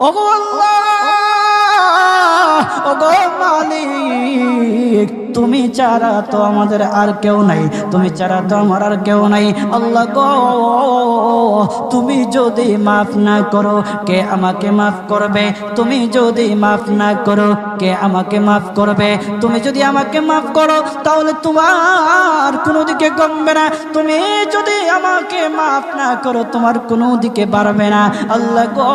ওগো আল্লাহ, ওগো মালিক, তুমি ছাড়া তো আমাদের আর কেউ নাই, তুমি ছাড়া তো আমার আর কেউ নাই। আল্লাহ গো, তুমি যদি মাফ না করো কে আমাকে মাফ করবে? তুমি যদি মাফ না করো কে আমাকে মাফ করবে? তুমি যদি আমাকে মাফ করো তাহলে তোমার কোনো দিকে কমবে না, তুমি যদি আমাকে মাফ না করো তোমার কোনো দিকে বাড়বে না। আল্লাহ গো,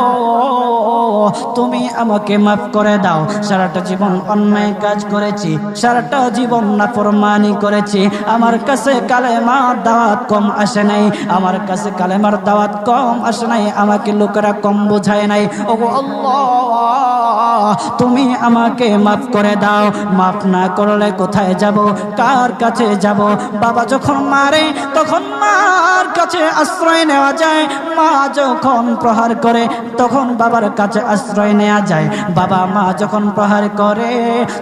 তুমি আমাকে মাফ করে দাও। সারাটা জীবন অন্যায় কাজ করেছি, সারাটা জীবন নাফরমানি করেছি, আমার কাছে কালেমার দাওয়াত কম আসে নাই, আমার কাছে কালেমার দাওয়াত কম আসে নাই, আমাকে লোকেরা কম বোঝায় নাই। ওগো আল্লাহ, তুমি আমাকে মাফ করে দাও। মাফ না করলে কোথায় যাব, কার কাছে যাব? বাবা যখন মারে তখন মার কাছে আশ্রয় নেওয়া যায়, মা যখন প্রহার করে তখন বাবার কাছে আশ্রয় নেওয়া যায়, বাবা মা যখন প্রহার করে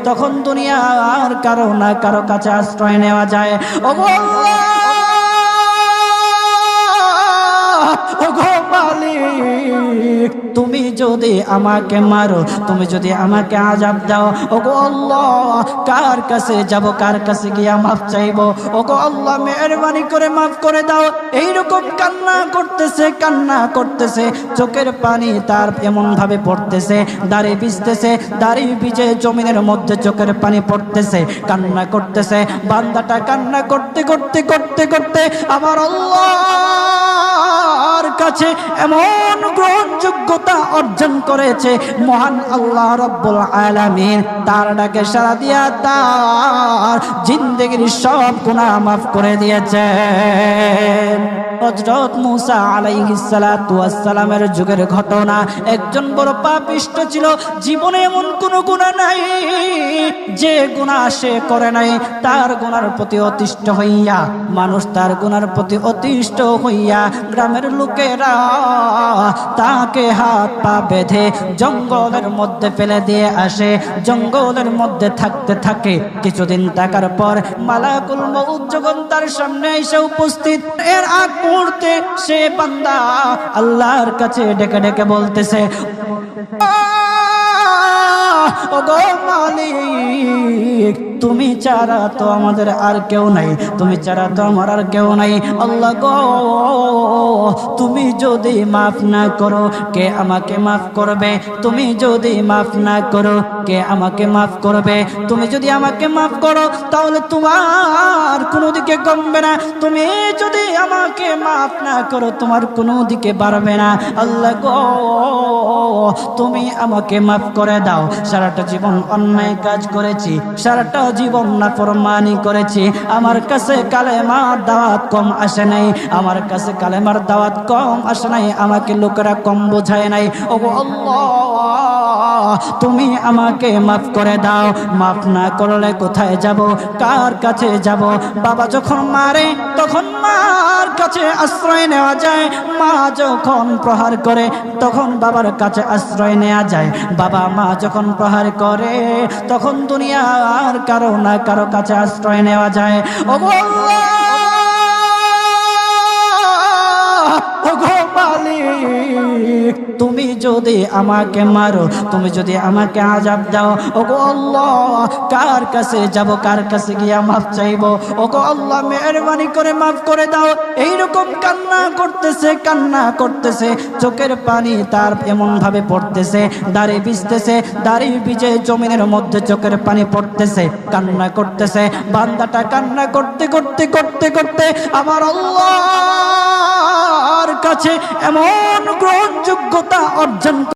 তখন দুনিয়ার কারো না কারো কাছে আশ্রয় নেওয়া যায়। ওগো আল্লাহ, ওগো মালিক, তুমি যদি আমাকে মারো, তুমি যদি আমাকে আযাব দাও, ওগো আল্লাহ, কার কাছে যাব, কার কাছে গিয়া মাফ চাইবো? ওগো আল্লাহ, মেহেরবানি করে মাফ করে দাও। এইরকম কান্না করতেছে, কান্না করতেছে, চোখের পানি তার এমন ভাবে পড়তেছে, দাড়ি ভিজতেছে, দাড়ি ভিজে জমিনের মধ্যে চোখের পানি পড়তেছে, কান্না করতেছে। বান্দাটা কান্না করতে করতে করতে করতে আমার আল্লাহর কাছে এমন গ্রহণযোগ্যতা অর্জন করেছে, মহান আল্লাহ রব্বুল আলামিন তার ডাকে সাড়া দিয়া তার জিন্দেগির সব গুনাহ মাফ করে দিয়েছে। হযরত মূসা আলাইহিস সালাতু ওয়াস সালামের যুগের ঘটনা। একজন বড় পাপিষ্ঠ ছিল, জীবনে এমন কোনো গুনাহ নাই যে গুনাহ সে করে নাই। তার গুনার প্রতি অতিষ্ঠ হইয়া, মানুষ তার গুনার প্রতি অতিষ্ঠ হইয়া গ্রামের লোকেরা তাকে হাত পা বেঁধে জঙ্গলের মধ্যে ফেলে দিয়ে আসে। জঙ্গলের মধ্যে থাকতে থাকে, কিছুদিন থাকার পর মালাকুল মউত যখন তার সামনে এসে উপস্থিত, এর আগ মুহূর্তে সে বান্দা আল্লাহর কাছে ডেকে ডেকে বলতেছে, ওগো মালিক, তুমি ছাড়া তো আমাদের আর কেউ নাই, তুমি ছাড়া তো আমার আর কেউ নাই। আল্লাহ গো, তুমি যদি মাফ না করো কে আমাকে মাফ করবে? তুমি যদি মাফ না করো কে আমাকে মাফ করবে? তুমি যদি আমাকে মাফ করো তাহলে তোমার কোনো দিকে কমবে না, তুমি যদি আমাকে মাফ না করো তোমার কোনো দিকে বাড়বে না। আল্লাহ গো, তুমি আমাকে মাফ করে দাও। সারাটা জীবন অন্যায় কাজ করেছি, সারাটা জীবন নাফরমানি করেছি, আমার কাছে কালেমার দাওয়াত কম আসে নাই, আমার কাছে কালেমার দাওয়াত কম আসে নাই, আমাকে লোকেরা কম বোঝায় নাই। ওগো আল্লাহ, তুমি আমাকে মাফ করে দাও। মাফ না করলে কোথায় যাব, কার কাছে যাব? বাবা যখন মারে তখন মার কাছে আশ্রয় নেওয়া যায়, মা যখন প্রহার করে তখন বাবার কাছে আশ্রয় নেওয়া যায়, বাবা মা যখন প্রহার করে তখন দুনিয়ার কারো না কারো কাছে আশ্রয় নেওয়া যায়। ওগো আল্লাহ, ওগো মালিক, তুমি যদি আমাকে মারো, তুমি যদি আমাকে আযাব দাও, ওগো আল্লাহ, কার কাছে যাব, কার কাছে গিয়া মাফ চাইবো? ওগো আল্লাহ, মেহেরবানি করে মাফ করে দাও। এইরকম কান্না করতেছে, কান্না করতেছে, চোখের পানি তার এমন ভাবে পড়তেছে, দাড়ি ভিজতেছে, দাড়ি ভিজে জমিনের মধ্যে চোখের পানি পড়তেছে, কান্না করতেছে। বান্দাটা কান্না করতে করতে করতে করতে আমার আল্লাহর কাছে এমন গ্রহণযোগ্যতা অর্জন